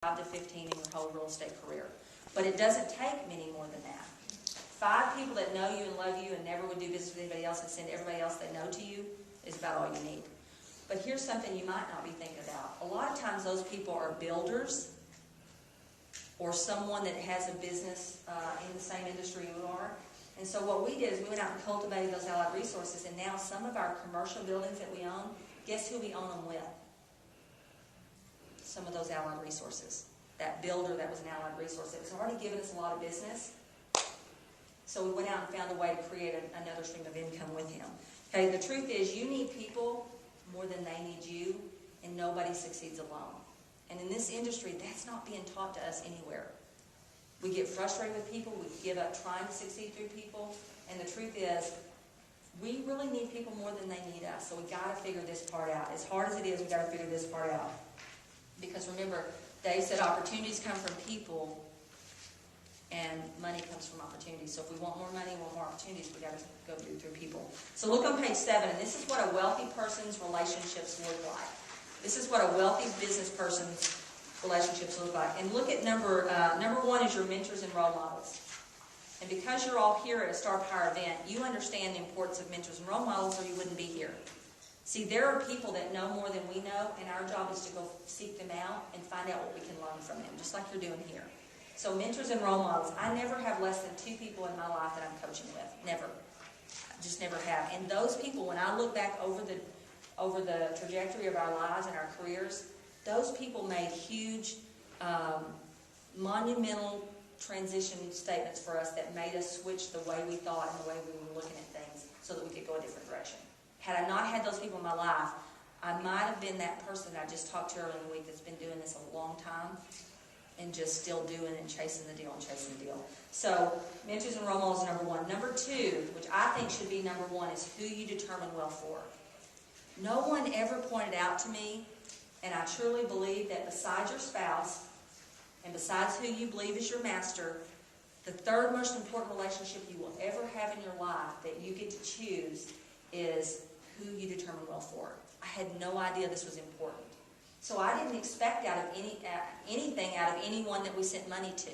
5 to 15 in your whole real estate career. But it doesn't take many more than that. 5 people that know you and love you and never would do business with anybody else and send everybody else they know to you is about all you need. But here's something you might not be thinking about. A lot of times those people are builders or someone that has a business in the same industry you are. And so what we did is we went out and cultivated those allied resources, and now some of our commercial buildings that we own, guess who we own them with? Some of those allied resources. That builder that was an allied resource, it was already given us a lot of business. So we went out and found a way to create another stream of income with him. Okay, the truth is you need people more than they need you, and nobody succeeds alone. And in this industry, that's not being taught to us anywhere. We get frustrated with people, we give up trying to succeed through people, and the truth is, we really need people more than they need us, so we got to figure this part out. As hard as it is, we got to figure this part out. Because remember, Dave said opportunities come from people, and money comes from opportunities. So if we want more money, want more opportunities, we got to go through people. So look on page 7, and this is what a wealthy person's relationships look like. This is what a wealthy business person's relationships look like. And look at number 1 is your mentors and role models. And because you're all here at a Star Power event, you understand the importance of mentors and role models, or you wouldn't be here. See, there are people that know more than we know, and our job is to go seek them out and find out what we can learn from them, just like you're doing here. So mentors and role models. I never have less than 2 people in my life that I'm coaching with. Never. I just never have. And those people, when I look back over the trajectory of our lives and our careers, those people made huge, monumental transition statements for us that made us switch the way we thought and the way we were looking at things so that we could go a different direction. Had I not had those people in my life, I might have been that person I just talked to earlier in the week that's been doing this a long time and just still doing and chasing the deal and chasing the deal. So, mentors and role models is number 1. Number 2, which I think should be number 1, is who you determine well for. No one ever pointed out to me, and I truly believe that besides your spouse, and besides who you believe is your master, the third most important relationship you will ever have in your life that you get to choose is who you determine well for. I had no idea this was important. So I didn't expect out of anything out of anyone that we sent money to.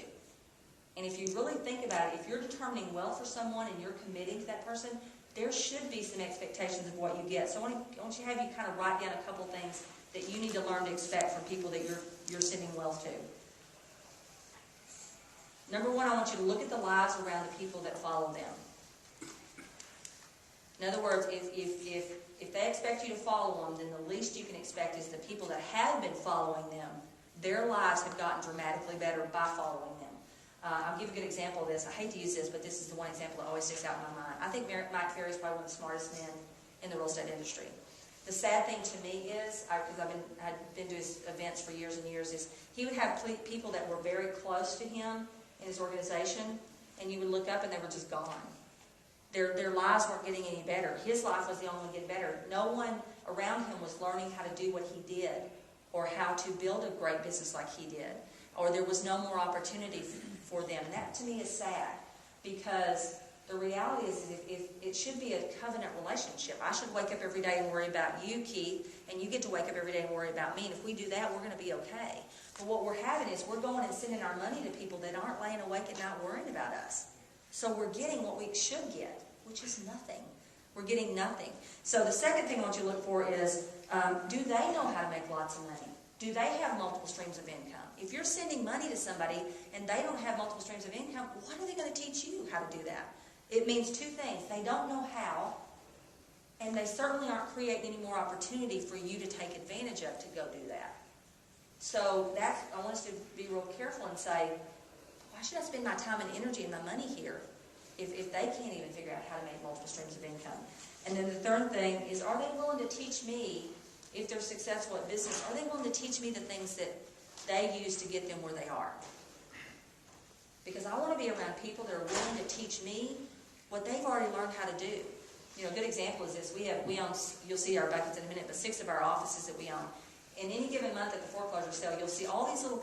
And if you really think about it, if you're determining well for someone and you're committing to that person, there should be some expectations of what you get. So I want to have you kind of write down a couple things that you need to learn to expect from people that you're sending wealth to. Number 1, I want you to look at the lives around the people that follow them. In other words, if they expect you to follow them, then the least you can expect is the people that have been following them, their lives have gotten dramatically better by following them. I'll give a good example of this. I hate to use this, but this is the one example that always sticks out in my mind. I think Mike Ferry is probably one of the smartest men in the real estate industry. The sad thing to me is, because I've been to his events for years and years, is he would have people that were very close to him in his organization, and you would look up and they were just gone. Their lives weren't getting any better. His life was the only one getting better. No one around him was learning how to do what he did or how to build a great business like he did. Or there was no more opportunity for them. And that to me is sad, because the reality is if it should be a covenant relationship. I should wake up every day and worry about you, Keith, and you get to wake up every day and worry about me. And if we do that, we're going to be okay. But what we're having is we're going and sending our money to people that aren't laying awake at night worrying about us. So we're getting what we should get, which is nothing. We're getting nothing. So the second thing I want you to look for is, do they know how to make lots of money? Do they have multiple streams of income? If you're sending money to somebody and they don't have multiple streams of income, what are they going to teach you how to do that? It means 2 things. They don't know how, and they certainly aren't creating any more opportunity for you to take advantage of to go do that. So I want us to be real careful and say, why should I spend my time and energy and my money here if they can't even figure out how to make multiple streams of income? And then the third thing is, are they willing to teach me, if they're successful at business, are they willing to teach me the things that they use to get them where they are? Because I want to be around people that are willing to teach me what they've already learned how to do. You know, a good example is this. We own, you'll see our buckets in a minute, but 6 of our offices that we own. In any given month at the foreclosure sale, you'll see all these little